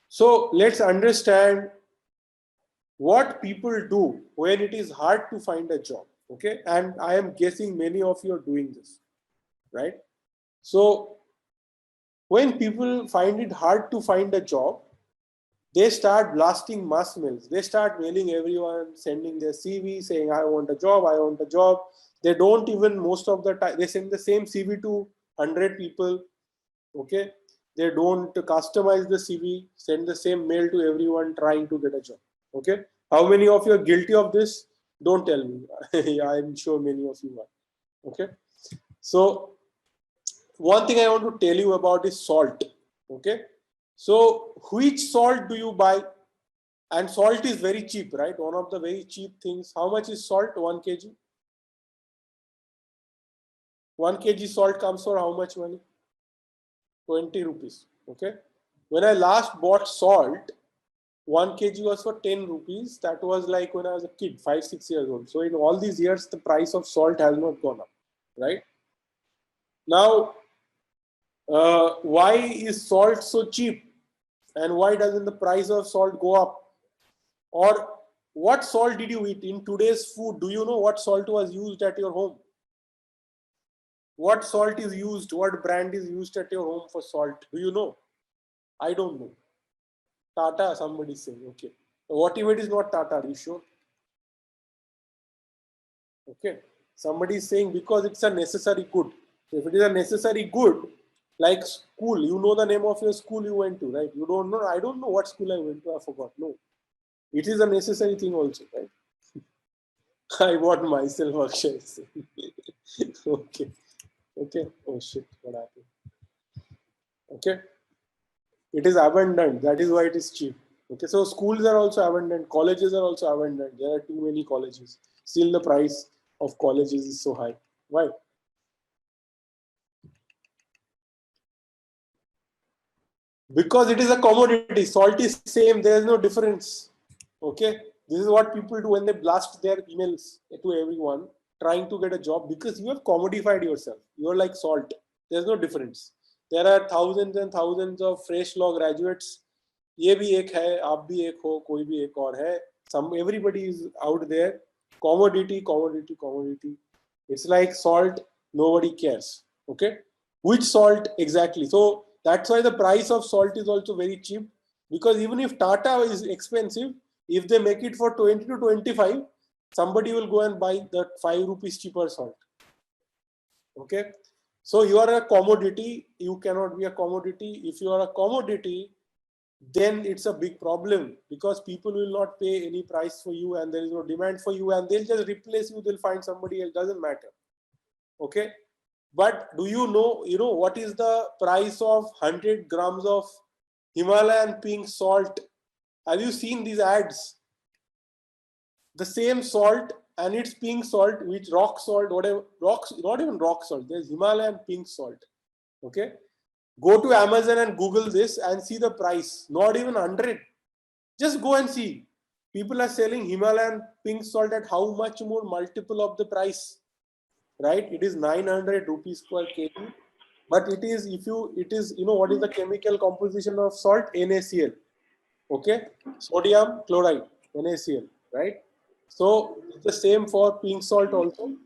So let's understand what people do when it is hard to find a job. Okay, and I am guessing many of you are doing this, right? So when people find it hard to find a job, they start blasting mass mails. They start mailing everyone, sending their CV, saying, I want a job, I want a job. They don't even, most of the time, they send the same CV to 100 people. Okay. They don't customize the CV, send the same mail to everyone trying to get a job. Okay. How many of you are guilty of this? Don't tell me. I'm sure many of you are. Okay. So one thing I want to tell you about is salt. Okay. So which salt do you buy? And salt is very cheap, right? One of the very cheap things. How much is salt? 1 kg? 1 kg salt comes for how much money? 20 rupees. Okay. When I last bought salt, 1 kg was for 10 rupees. That was like when I was a kid, 5-6 years old. So in all these years, the price of salt has not gone up, right? Now, why is salt so cheap? And why doesn't the price of salt go up? Or what salt did you eat in today's food? Do you know what salt was used at your home? What salt is used? What brand is used at your home for salt? Do you know? I don't know. Tata, somebody is saying. Okay. What if it is not Tata? Are you sure? Okay. Somebody is saying because it's a necessary good. If it is a necessary good, like school, you know the name of your school you went to, right? You don't know. I don't know what school I went to. I forgot. No. It is a necessary thing also, right? I bought myself a share. Okay. Okay. Oh shit. What happened? Okay. It is abundant. That is why it is cheap. Okay. So schools are also abundant. Colleges are also abundant. There are too many colleges. Still the price of colleges is so high. Why? Because it is a commodity. Salt is same. There is no difference. Okay. This is what people do when they blast their emails to everyone trying to get a job, because you have commodified yourself. You are like salt. There's no difference. There are thousands and thousands of fresh law graduates. ये भी एक है, आप भी एक हो, कोई भी एक और है. Everybody is out there. Commodity, commodity, commodity. It's like salt. Nobody cares. Okay. Which salt exactly? So that's why the price of salt is also very cheap, because even if Tata is expensive, if they make it for 20 to 25, somebody will go and buy the 5 rupees cheaper salt. Okay. So you are a commodity. You cannot be a commodity. If you are a commodity, then it's a big problem, because people will not pay any price for you and there is no demand for you and they'll just replace you. They'll find somebody else. Doesn't matter. Okay. But do you know what is the price of 100 grams of Himalayan pink salt? Have you seen these ads? The same salt, and it's pink salt, which rock salt, whatever, rocks, not even rock salt, there's Himalayan pink salt. Okay. Go to Amazon and Google this and see the price. Not even 100. Just go and see. People are selling Himalayan pink salt at how much more multiple of the price, right? It is 900 rupees per kg. But it is, what is the chemical composition of salt? NaCl. Okay. Sodium chloride, NaCl, right? So it's the same for pink salt also,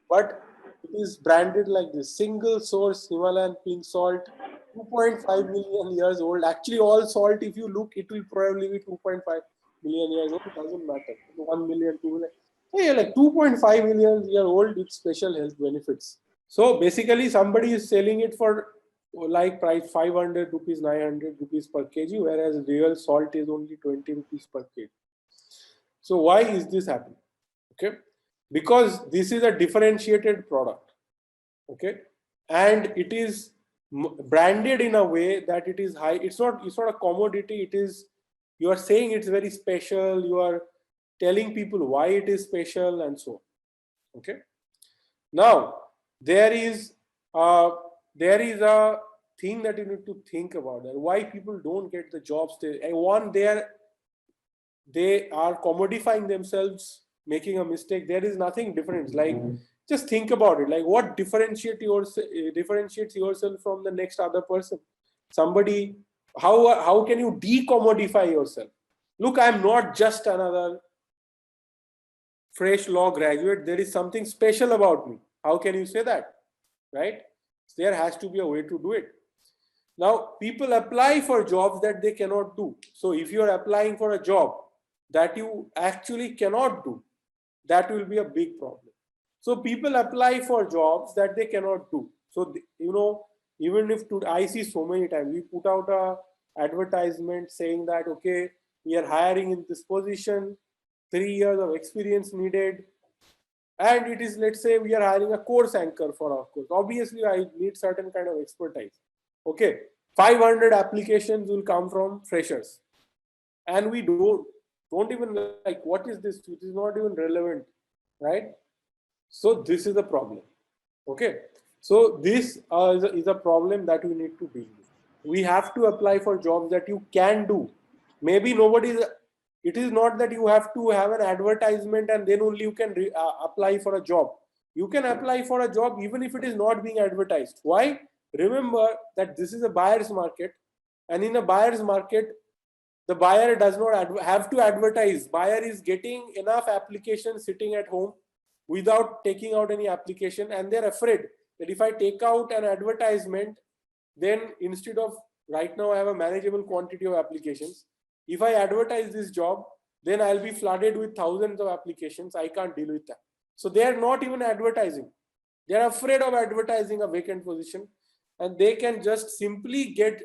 but it is branded like this: single source Himalayan pink salt, 2.5 million years old. Actually, all salt, if you look, it will probably be 2.5 million years old. It doesn't matter. 1 million, 2 million. So yeah, like 2.5 million year old with special health benefits. So basically, somebody is selling it for like price 500 rupees, 900 rupees per kg, whereas real salt is only 20 rupees per kg. So why is this happening? Okay, because this is a differentiated product. Okay, and it is branded in a way that it is high. It's not a commodity. It is, you are saying it's very special. You are telling people why it is special and so on. Okay. Now there is a thing that you need to think about, that why people don't get the jobs. They are commodifying themselves, making a mistake. There is nothing different. Like, just think about it. Like, what differentiates yourself from the next other person? Somebody How can you decommodify yourself? Look, I'm not just another fresh law graduate. There is something special about me. How can you say that? Right? There has to be a way to do it. Now, people apply for jobs that they cannot do. So if you are applying for a job that you actually cannot do, that will be a big problem. So people apply for jobs that they cannot do. So, even if I see so many times, we put out a advertisement saying that, okay, we are hiring in this position, 3 years of experience needed, and it is, let's say we are hiring a course anchor for our course. Obviously, I need certain kind of expertise. Okay, 500 applications will come from freshers, and we don't even like, what is this? It is not even relevant, right? So this is a problem. Okay, so this is a problem that we need to deal with. We have to apply for jobs that you can do. Maybe it is not that you have to have an advertisement and then only you can apply for a job. You can apply for a job even if it is not being advertised. Why? Remember that this is a buyer's market, and in a buyer's market, the buyer does not have to advertise. Buyer is getting enough applications sitting at home without taking out any application, and they're afraid that if I take out an advertisement, then instead of, right now I have a manageable quantity of applications, if I advertise this job, then I'll be flooded with thousands of applications. I can't deal with that. So they are not even advertising. They are afraid of advertising a vacant position, and they can just simply get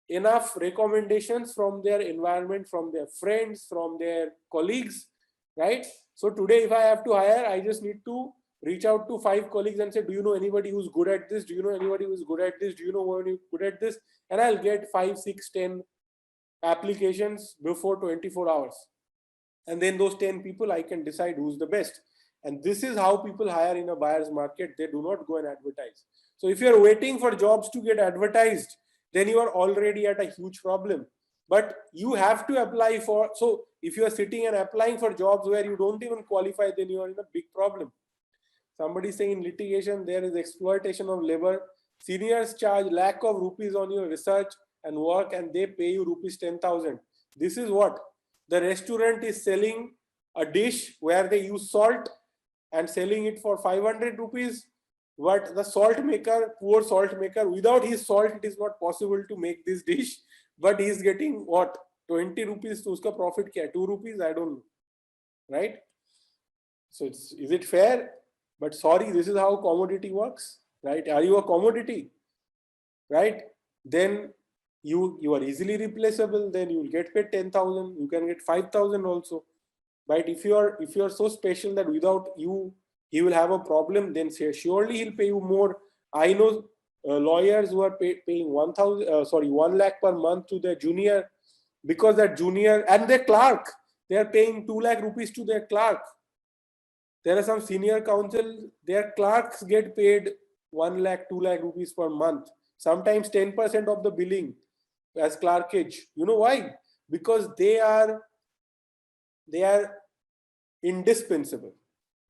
enough recommendations from their environment, from their friends, from their colleagues, right? So today, if I have to hire, I just need to reach out to 5 colleagues and say, do you know anybody who's good at this? Do you know anybody who's good at this? Do you know anyone who's good at this? And I'll get 5, 6, 10 applications before 24 hours. And then those 10 people, I can decide who's the best. And this is how people hire in a buyer's market. They do not go and advertise. So if you're waiting for jobs to get advertised, then you are already at a huge problem. But you have to apply for, so if you are sitting and applying for jobs where you don't even qualify, then you are in a big problem. Somebody saying in litigation, there is exploitation of labor. Seniors charge lakh of rupees on your research and work, and they pay you rupees 10,000. This is what? The restaurant is selling a dish where they use salt and selling it for 500 rupees. But the salt maker, poor salt maker, without his salt, it is not possible to make this dish. But he is getting what? 20 rupees. So uska profit kya? 2 rupees? I don't know. Right? So is it fair? But sorry, this is how commodity works. Right? Are you a commodity? Right? Then you are easily replaceable. Then you will get paid 10,000. You can get 5,000 also. Right? If you are so special that without you he will have a problem, then surely he'll pay you more. I know lawyers who are paying 1 lakh per month to their junior, because that junior and their clerk, they are paying 2 lakh rupees to their clerk. There are some senior counsel, their clerks get paid 1 lakh, 2 lakh rupees per month, sometimes 10% of the billing as clerkage. You know why? Because they are indispensable.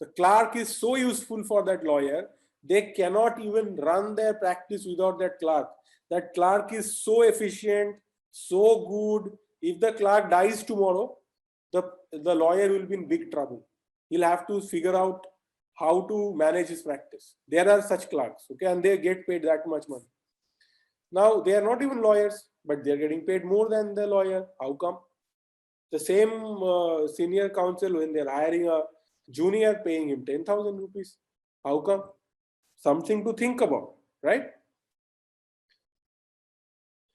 The clerk is so useful for that lawyer, they cannot even run their practice without that clerk. That clerk is so efficient, so good. If the clerk dies tomorrow, the lawyer will be in big trouble. He'll have to figure out how to manage his practice. There are such clerks, okay, and they get paid that much money. Now, they are not even lawyers, but they're getting paid more than the lawyer. How come? The same senior counsel, when they're hiring a junior, paying him 10,000 rupees. How come? Something to think about, right?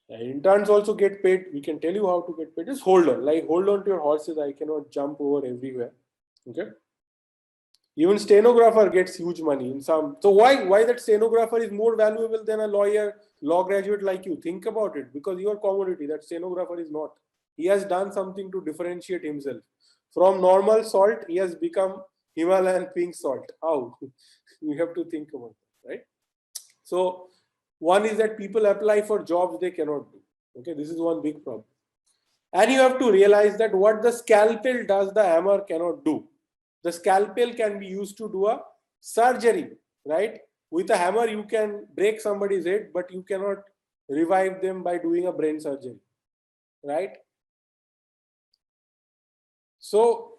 Interns also get paid. We can tell you how to get paid. Just hold on. Like, hold on to your horses. I cannot jump over everywhere. Okay. Even stenographer gets huge money in some. So why that stenographer is more valuable than a law graduate like you? Think about it. Because you are commodity. That stenographer is not. He has done something to differentiate himself. From normal salt, he has become Himalayan pink salt. How? We have to think about it, right? So one is that people apply for jobs they cannot do. Okay, this is one big problem. And you have to realize that what the scalpel does, the hammer cannot do. The scalpel can be used to do a surgery, right? With a hammer, you can break somebody's head, but you cannot revive them by doing a brain surgery, right? So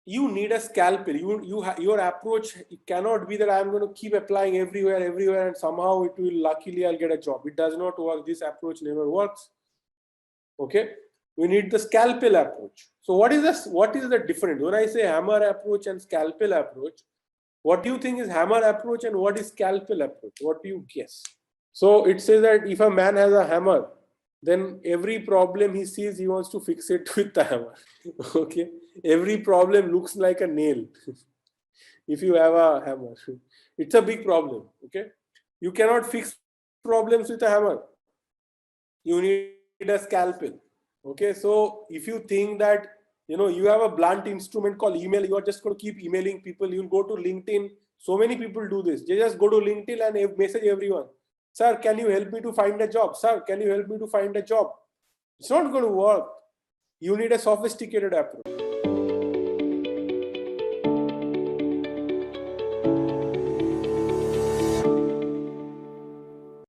you need a scalpel. Your approach cannot be that I'm going to keep applying everywhere, and somehow it will, luckily I'll get a job. It does not work. This approach never works. Okay, we need the scalpel approach. So what is this? What is the difference? When I say hammer approach and scalpel approach, what do you think is hammer approach and what is scalpel approach? What do you guess? So it says that if a man has a hammer, then every problem he sees, he wants to fix it with the hammer. Okay, every problem looks like a nail. If you have a hammer, it's a big problem. Okay, you cannot fix problems with a hammer. You need a scalpel. Okay, so if you think that you have a blunt instrument called email, you are just going to keep emailing people. You'll go to LinkedIn. So many people do this. They just go to LinkedIn and message everyone. Sir, can you help me to find a job? Sir, can you help me to find a job? It's not going to work. You need a sophisticated approach.